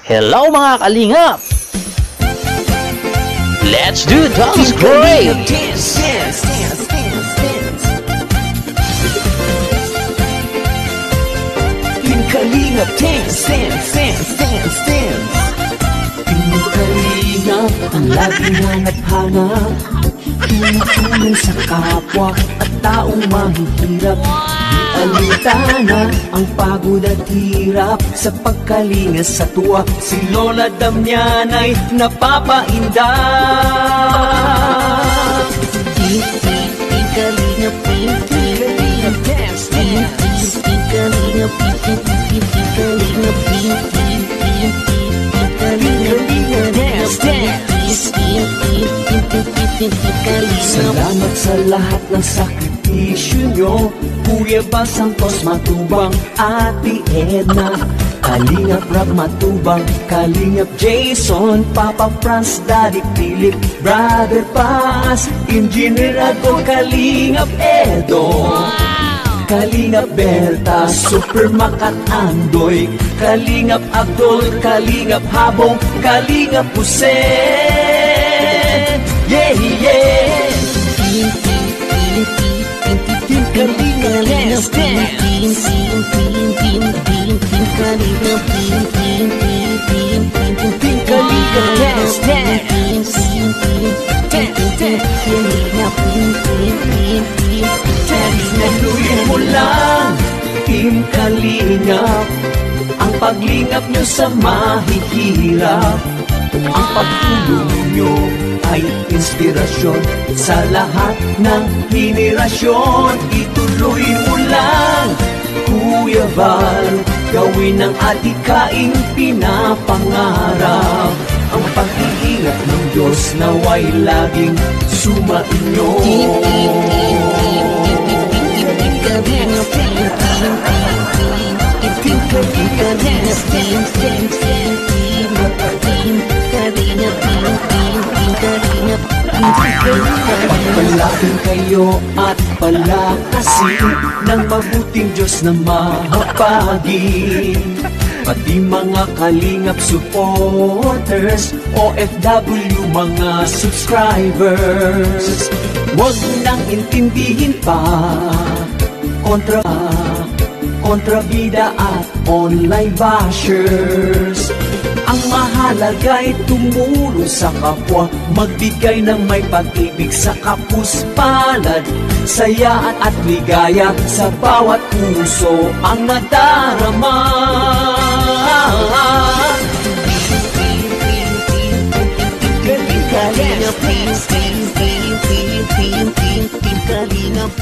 Hello mga kalingap! Let's do dance great! Dance, dance, dance, dance, dance. Team Kalingap, dance, dance, dance, dance, dance. Team Kalingap, ang laging hanap-hanap, tumutulong sa kapwa at taong mahihirap. Di alintana ang pagod at hirap sa pagkalinga sa tuwa. Si Lola Damian ay napapainda. Kalingap, Kalingap, dance, dance. Kalingap, Kalingap, Kalingap, dance, dance. Salamat sa lahat ng sakripisyo nyo, Kuya Bal Santos Matubang, Ate Edna, Kalingap Rab Matubang, Kalingap Jason, Papa Franz, Daddy Philip, Brother Paz, Engineer Ago, Kalingap Edo, Kalingap Berta, Super Makat Andoy, Kalingap Abdul, Kalingap Habong, Kalingap Jose. Yeah, yeah. Team Kalingap, dance, dance. Team Kalingap, dance, dance. Naluin mo lang, Team Kalingap, ang paglingap nyo sa mahihirap. Ang pagtulong nyo ay inspirasyon sa lahat ng henerasyon. Ituloy mo lang, Kuya Val, gawin ang adikaing pinapangarap. Ang pag-iingat ng Diyos naway laging sumainyo. Pagpalain kayo at palakasin ng mabuting Diyos na mahapagin. Pati mga Kalingap supporters, OFW mga subscribers, huwag nang intindihin pa kontrabida at online bashers. Ang mahalaga'y tumulong sa kapwa, magbigay ng may pag-ibig sa kapuspalad, saya at ligaya sa bawat puso ang nadarama. Kalingap, Kalingap,